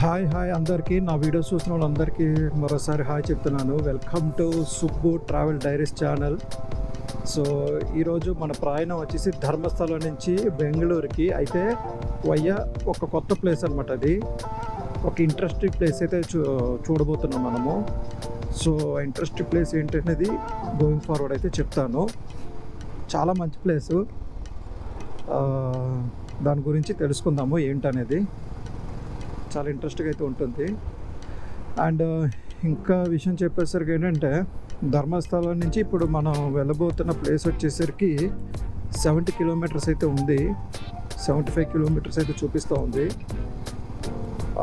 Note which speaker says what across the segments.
Speaker 1: Hi అందరికీ నా videos చూసిన వాళ్ళందరికీ మరోసారి హాయ్ చెప్తున్నాను. Welcome to Subbu travel diaries channel. So ఈరోజు మన ప్రయాణం వచ్చేసి ధర్మస్థలం నుంచి బెంగళూరుకి. అయితే ఒక కొత్త ప్లేస్ అనమాట. అది ఒక ఇంట్రెస్టింగ్ ప్లేస్ అయితే చూడబోతున్నాం మనము. సో ఇంట్రెస్టింగ్ ప్లేస్ ఏంటనేది గోయింగ్ ఫార్వర్డ్ అయితే చెప్తాను. చాలా మంచి ప్లేసు, దాని గురించి తెలుసుకుందాము ఏంటనేది. చాలా ఇంట్రెస్ట్గా అయితే ఉంటుంది. అండ్ ఇంకా విషయం చెప్పేసరికి ఏంటంటే, ధర్మస్థలం నుంచి ఇప్పుడు మనం వెళ్ళబోతున్న ప్లేస్ వచ్చేసరికి 70 కిలోమీటర్స్ అయితే ఉంది. 75 కిలోమీటర్స్ అయితే చూపిస్తూ ఉంది.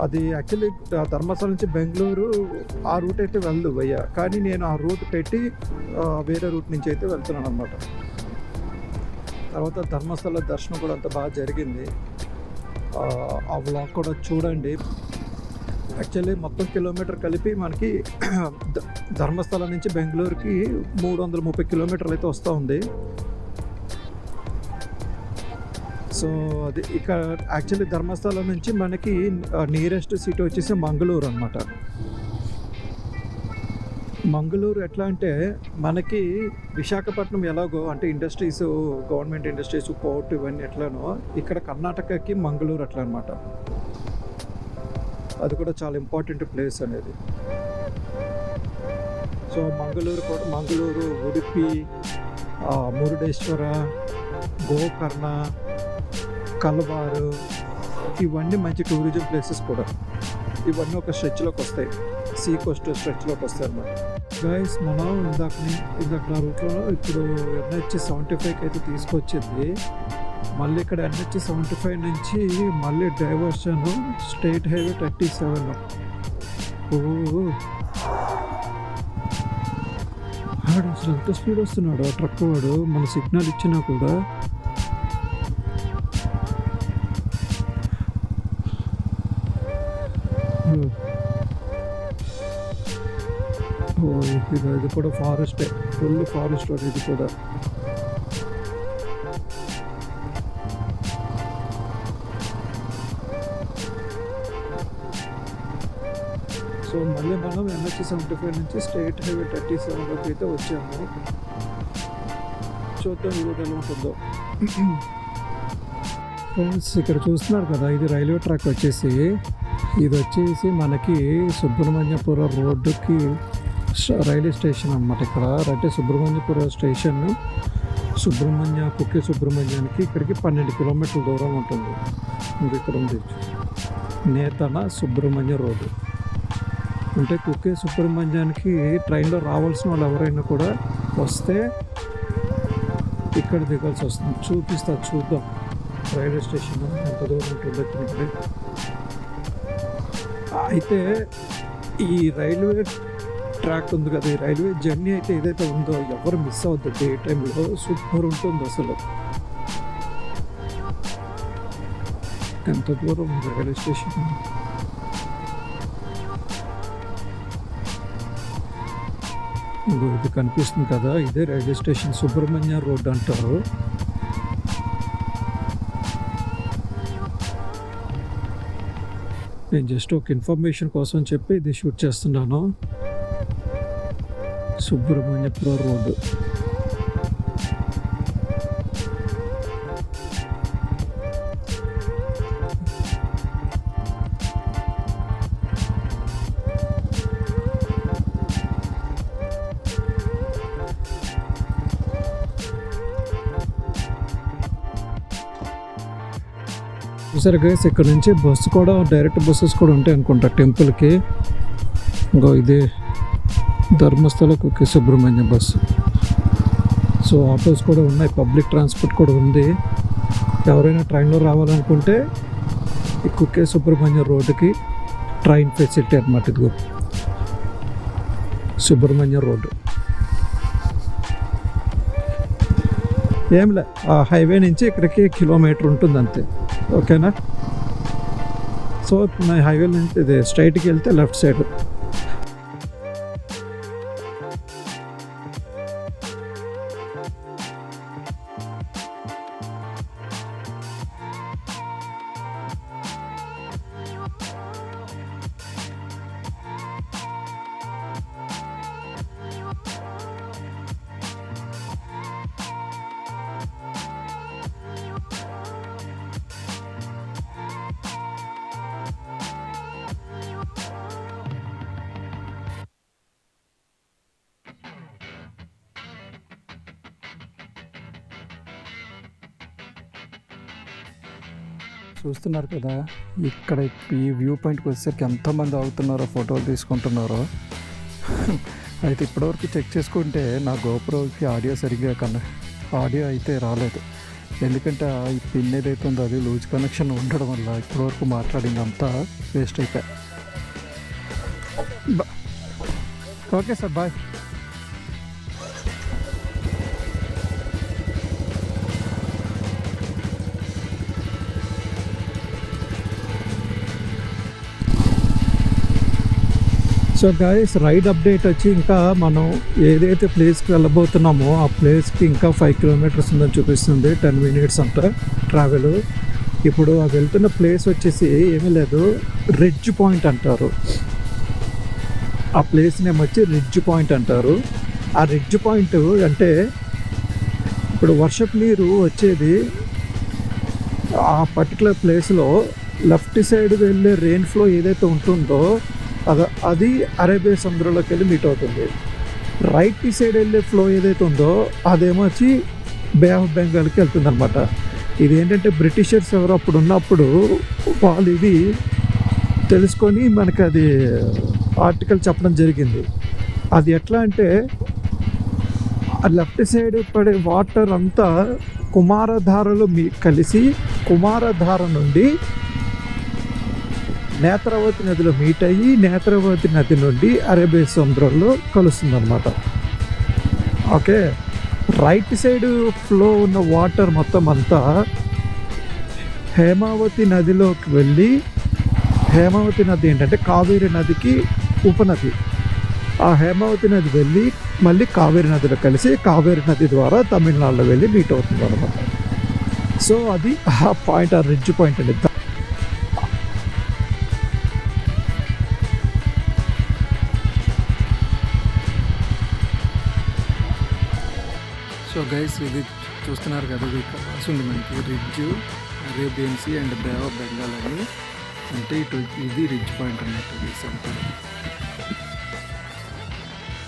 Speaker 1: అది యాక్చువల్లీ ధర్మస్థలం నుంచి బెంగళూరు ఆ రూట్ అయితే వెళ్దు భయ్య, కానీ నేను ఆ రూట్ పెట్టి వేరే రూట్ నుంచి అయితే వెళ్తున్నాను అనమాట. తర్వాత ధర్మస్థల దర్శనం కూడా అంత బాగా జరిగింది. ఆ వ్లాగ్ కూడా చూడండి. యాక్చువల్లీ మొత్తం కిలోమీటర్ కలిపి మనకి ధర్మస్థలం నుంచి బెంగళూరుకి 330 కిలోమీటర్లు అయితే వస్తూ ఉంది. సో అది ఇక్కడ యాక్చువల్లీ ధర్మస్థలం నుంచి మనకి నియరెస్ట్ సిటీ వచ్చేసి మంగళూరు అనమాట. మంగళూరు ఎట్లా అంటే, మనకి విశాఖపట్నం ఎలాగో అంటే ఇండస్ట్రీస్, గవర్నమెంట్ ఇండస్ట్రీస్, పోర్ట్ ఇవన్నీ ఎట్లానో, ఇక్కడ కర్ణాటకకి మంగళూరు అట్లా అనమాట. అది కూడా చాలా ఇంపార్టెంట్ ప్లేస్ అనేది. సో మంగళూరు, ఉడిపి, మురుడేశ్వర, గోకర్ణ, కల్వారు, ఇవన్నీ మంచి టూరిజం ప్లేసెస్ కూడా. ఇవన్నీ ఒక స్ట్రెచ్లోకి వస్తాయి, సీ కోస్ట్ స్ట్రెచ్లోకి వస్తాయి అన్నమాట. గైస్, మనం ఇందాక రూట్లో ఇప్పుడు NH 75 అయితే తీసుకొచ్చింది. మళ్ళీ ఇక్కడ NH 75 నుంచి మళ్ళీ డైవర్షన్ స్టేట్ హైవే 37. వాడు అసలు ఎంత స్పీడ్ వస్తున్నాడు ఆ ట్రక్ వాడు, మన సిగ్నల్ ఇచ్చినా కూడా. ఇది కూడా ఫారెస్టే, ఫుల్ ఫారెస్ట్ వాడు ఇది కూడా. సో మళ్ళీ మనం NH 75 నుంచి స్టేట్ హైవే 37 అయితే వచ్చాము. చూద్దాం ఈ రోడ్ ఎలా ఉంటుందో. ఫ్రెండ్స్, ఇక్కడ చూస్తున్నారు కదా, ఇది రైల్వే ట్రాక్ వచ్చేసి. ఇది వచ్చేసి మనకి సుబ్రహ్మణ్యపురం రోడ్డుకి రైల్వే స్టేషన్ అనమాట. ఇక్కడ అంటే సుబ్రహ్మణ్యపురం స్టేషన్ కుక్కే సుబ్రహ్మణ్యానికి ఇక్కడికి 12 కిలోమీటర్ల దూరం ఉంటుంది. ఇంకా ఇక్కడ ఉంది నేతన సుబ్రహ్మణ్య రోడ్డు. అంటే కుక్కే సుబ్రహ్మణ్యానికి ట్రైన్లో రావాల్సిన వాళ్ళు ఎవరైనా కూడా వస్తే ఇక్కడ దిగాల్సి వస్తుంది. చూద్దాం రైల్వే స్టేషన్ ఎంత దూరం ఉంటుందో ఇక్కడ. అయితే ఈ రైల్వే ట్రాక్ ఉంది కదా, ఈ రైల్వే జర్నీ అయితే ఏదైతే ఉందో ఎవరు మిస్ అవుద్ది. డే టైంలో సూపర్ ఉంటుంది అసలు. ఎంత దూరం ఉంది రైల్వే స్టేషన్. ఇది కనిపిస్తుంది కదా, ఇదే రైల్వే స్టేషన్. సుబ్రహ్మణ్య రోడ్ అంటారు. నేను జస్ట్ ఒక ఇన్ఫర్మేషన్ కోసం చెప్పి ఇది షూట్ చేస్తున్నాను. సుబ్రహ్మణ్యపురం రోడ్డు. సరే గైస్, ఇక్కడ నుంచి బస్సు కూడా డైరెక్ట్ బస్సెస్ కూడా ఉంటాయి అనుకుంటా టెంపుల్కి. ఇంకో ఇదే Dharmasthala Kukke Subrahmanya bus. So autos కూడా ఉన్నాయి, పబ్లిక్ ట్రాన్స్పోర్ట్ కూడా ఉంది. ఎవరైనా ట్రైన్లో రావాలనుకుంటే ఈ కుక్కే సుబ్రహ్మణ్య రోడ్డుకి ట్రైన్ ఫెసిలిటీ అనమాట. ఇదిగో సుబ్రహ్మణ్య రోడ్డు. ఏంలే, ఆ హైవే నుంచి ఇక్కడికి కిలోమీటర్ ఉంటుంది అంతే. ఓకేనా? సో నా హైవే నుంచి ఇది స్ట్రైట్కి వెళ్తే లెఫ్ట్ సైడ్. చూస్తున్నారు కదా, ఇక్కడ ఈ వ్యూ పాయింట్కి వచ్చేసరికి ఎంతమంది అవుతున్నారో, ఫోటోలు తీసుకుంటున్నారో. అయితే ఇప్పటివరకు చెక్ చేసుకుంటే నా గోప్రోకి ఆడియో సరిగ్గా ఆడియో అయితే రాలేదు. ఎందుకంటే ఈ పిన్ ఏదైతే ఉందో అది లూజ్ కనెక్షన్ ఉండడం వల్ల ఇప్పటివరకు మాట్లాడిందంతా వేస్ట్ అయిపోయా. Okay sir, bye. So guys, ride update వచ్చి ఇంకా మనం ఏదైతే ప్లేస్కి వెళ్ళబోతున్నామో ఆ ప్లేస్కి ఇంకా 5 కిలోమీటర్స్ ఉందని చూపిస్తుంది. 10 మినిట్స్ అంట ట్రావెల్. ఇప్పుడు ఆ వెళ్తున్న ప్లేస్ వచ్చేసి ఏమీ లేదు, రిడ్జ్ పాయింట్ అంటారు. ఆ ప్లేస్ నేమ్ వచ్చి రిడ్జ్ పాయింట్ అంటారు. ఆ రిడ్జ్ పాయింట్ అంటే ఇప్పుడు వర్షపు నీరు వచ్చేది ఆ పర్టికులర్ ప్లేస్లో లెఫ్ట్ సైడ్ వెళ్ళే రెయిన్ ఫ్లో ఏదైతే ఉంటుందో అది అరేబియా సముద్రంలోకి వెళ్ళి మీట్ అవుతుంది. రైట్ సైడ్ వెళ్ళే ఫ్లో ఏదైతే ఉందో అదేమో వచ్చి బే ఆఫ్ బెంగాల్కి వెళ్తుంది అనమాట. ఇది ఏంటంటే బ్రిటిషర్స్ ఎవరు అప్పుడు ఉన్నప్పుడు వాళ్ళు ఇది తెలుసుకొని మనకి అది ఆర్టికల్ చెప్పడం జరిగింది. అది ఎట్లా అంటే లెఫ్ట్ సైడ్ పడే వాటర్ అంతా కుమారధారలో కలిసి కుమారధార నుండి నేత్రావతి నదిలో మీట్ అయ్యి నేత్రావతి నది నుండి అరేబియా సముద్రంలో కలుస్తుంది అనమాట. ఓకే, రైట్ సైడ్ ఫ్లో ఉన్న వాటర్ మొత్తం అంతా హేమావతి నదిలోకి వెళ్ళి, హేమావతి నది ఏంటంటే కావేరి నదికి ఉపనది. ఆ హేమావతి నది వెళ్ళి మళ్ళీ కావేరి నదిలో కలిసి కావేరి నది ద్వారా తమిళనాడులో వెళ్ళి మీట్ అవుతుంది అనమాట. సో అది ఆ పాయింట్, ఆ రిడ్జ్ పాయింట్ అండి. సో గైస్, ఇది చూస్తున్నారు కదా, ఇది రాసింది మనకి ridge, Arabian sea and bay of Bengal అని. అంటే ఇది రిడ్జ్ పాయింట్ అన్నట్టు. ఇది సెంటర్,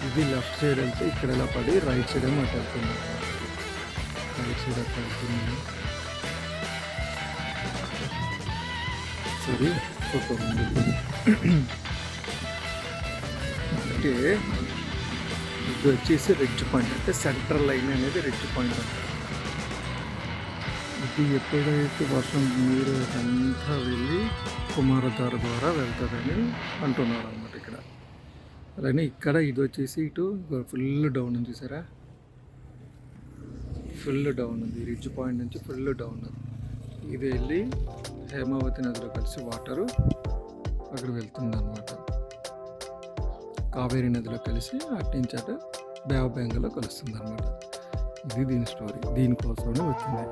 Speaker 1: ఇది లెఫ్ట్ సైడ్ వెళ్తే ఇక్కడ ఎలా పడి రైట్ సైడ్ ఏమో అటు వెళ్తుంది. రైట్ సైడ్ అట్లా వెళ్తుంది. సరే, ఫోటో అంటే ఇది వచ్చేసి రిడ్జ్ పాయింట్. అంటే సెంట్రల్ లైన్ అనేది రిడ్జ్ పాయింట్ అంటారు. ఇది ఎప్పుడైతే వర్షం నీరు అంతా వెళ్ళి కుమారధార ద్వారా వెళ్తుందని అంటున్నారు అన్నమాట ఇక్కడ. అలానే ఇక్కడ ఇది వచ్చేసి ఇటు ఫుల్ డౌన్ ఉంది, చూసారా, ఫుల్ డౌన్ ఉంది. రిడ్జ్ పాయింట్ నుంచి ఫుల్ డౌన్ ఉంది. ఇది వెళ్ళి హేమావతి నదిలో కలిసి వాటరు అక్కడ వెళ్తుంది అనమాట. కావేరీ నదిలో కలిసి అట్నుంచి అటు బే ఆఫ్ బెంగాల్లో కలుస్తుంది అనమాట. ఇది దీని స్టోరీ, దీనికోసమే వచ్చింది.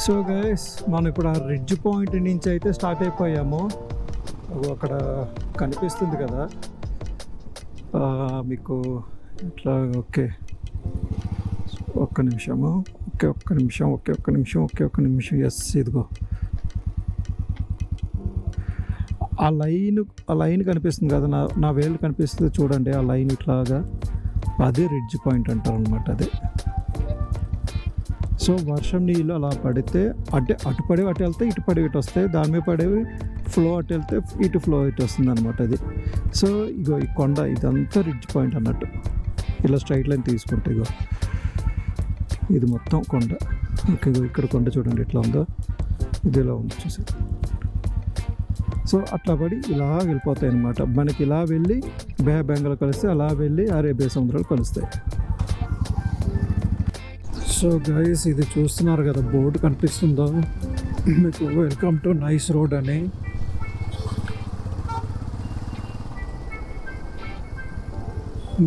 Speaker 1: సో గైస్, మనం ఇప్పుడు ఆ రిడ్జ్ పాయింట్ నుంచి అయితే స్టార్ట్ అయిపోయాము. అక్కడ కనిపిస్తుంది కదా మీకు ఇట్లా. ఓకే, ఒక్క నిమిషము, ఒక్క నిమిషం. ఎస్, ఇదిగో ఆ లైన్ కనిపిస్తుంది కదా, నా వేలు కనిపిస్తుంది చూడండి. ఆ లైన్ ఇట్లాగా, అదే రిడ్జ్ పాయింట్ అంటారు అనమాట. అదే. సో వర్షం నీళ్ళు అలా పడితే అంటే అటు పడేవి అటు వెళ్తే, ఇటు పడేవి ఇటు వస్తాయి. దాని మీద పడేవి ఫ్లో అటు వెళ్తే ఇటు ఫ్లో ఇటు వస్తుంది అనమాట. అది. సో ఇగో ఈ కొండ ఇదంతా రిడ్జ్ పాయింట్ అన్నట్టు. ఇలా స్ట్రైట్ లైన్ తీసుకుంటే ఇగో ఇది మొత్తం కొండ. ఓకే, ఇక్కడ కొండ చూడండి ఎట్లా ఉందో, ఇది ఇలా ఉంది చూసి. సో అట్లా పడి ఇలా వెళ్ళిపోతాయి అన్నమాట. మనకి ఇలా వెళ్ళి బే ఆఫ్ బెంగాల్ కలిస్తే అలా వెళ్ళి అరేబియా సముద్రాలు కలుస్తాయి. సో గైస్, ఇది చూస్తున్నారు కదా, బోర్డు కనిపిస్తుందో మీకు, వెల్కమ్ టు నైస్ రోడ్ అని.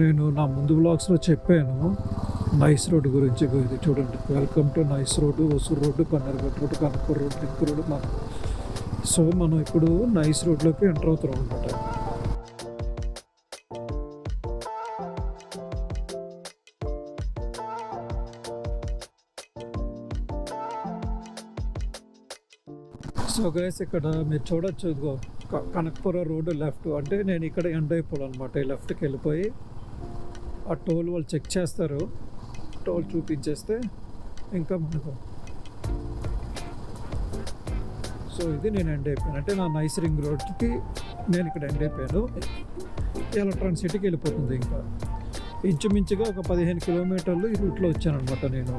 Speaker 1: నేను నా ముందు బ్లాగ్స్లో చెప్పాను నైస్ రోడ్ గురించి. ఇది చూడండి, welcome to NICE road, Hosur road, Bannerghatta road, Kanakapur road, link road. So మనం ఇప్పుడు నైస్ రోడ్లోకి ఎంటర్ అవుతున్నాం అనమాట. సో గైస్, ఇక్కడ మీరు చూడొచ్చు, ఇదిగో కనకపుర రోడ్డు లెఫ్ట్. అంటే నేను ఇక్కడ ఎండ్ అయిపోవాలన్నమాట. ఈ లెఫ్ట్కి వెళ్ళిపోయి ఆ టోల్ వాళ్ళు చెక్ చేస్తారు, టోల్ చూపించేస్తే ఇంకా మనకు సో ఇది నేను ఎండ్ అయిపోయాను, అంటే నా నైస్ రింగ్ రోడ్కి నేను ఇక్కడ ఎండ్ అయిపోయాను. ఎలక్ట్రానిక్ సిటీకి వెళ్ళిపోతుంది. ఇంకా ఇంచుమించుగా ఒక 15 కిలోమీటర్లు ఈ రూట్లో వచ్చాను అనమాట నేను.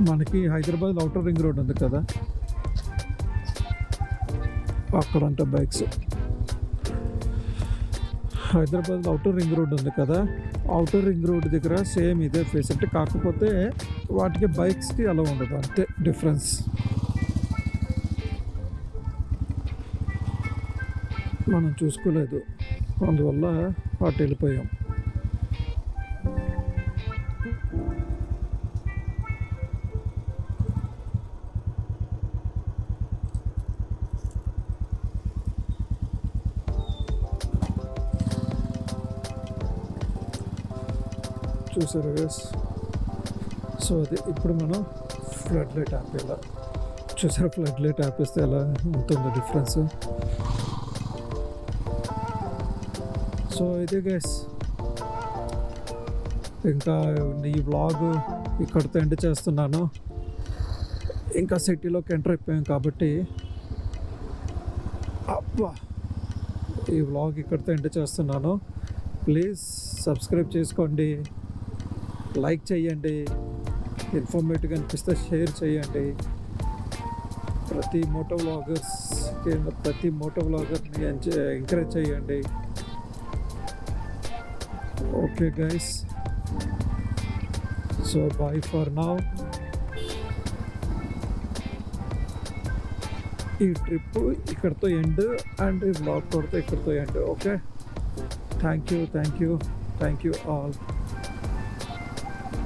Speaker 1: మనకి హైదరాబాద్ అవుటర్ రింగ్ రోడ్ ఉంది కదా, అక్కడంట bikes. Hyderabad outer ring road ఉంది కదా, అవుటర్ రింగ్ రోడ్ దగ్గర సేమ్ ఇదే ఫెసిలిటీ, కాకపోతే వాటికి బైక్స్కి అలా ఉండదు, అంతే డిఫరెన్స్. మనం చూసుకోలేదు, అందువల్ల అటు వెళ్ళిపోయాం. చూసారు గైస్. సో అది ఇప్పుడు మనం ఫ్లడ్ లైట్ ఆపేలా. చూసారు, ఫ్లడ్ లైట్ ఆపేస్తే ఎలా ఉంటుందో డిఫరెన్స్. సో ఇదే గైస్, ఇంకా ఈ వ్లాగ్ ఇక్కడితో ఎండ్ చేస్తున్నాను. ఇంకా సిటీలోకి ఎంటర్ అయిపోయాం కాబట్టి అబ్బా, ఈ వ్లాగ్ ఇక్కడితో ఎండ్ చేస్తున్నాను. ప్లీజ్ సబ్స్క్రైబ్ చేసుకోండి, లైక్ చేయండి, ఇన్ఫర్మేటివ్గా అనిపిస్తే షేర్ చేయండి. ప్రతి మోటో వ్లాగర్ని ఎంకరేజ్ చేయండి. Okay guys, so bye for now. ఈ ట్రిప్ ఇక్కడితో ఎండ్, అండ్ ఈ వ్లాగ్ కూడా ఇక్కడితో end. Okay, thank you all.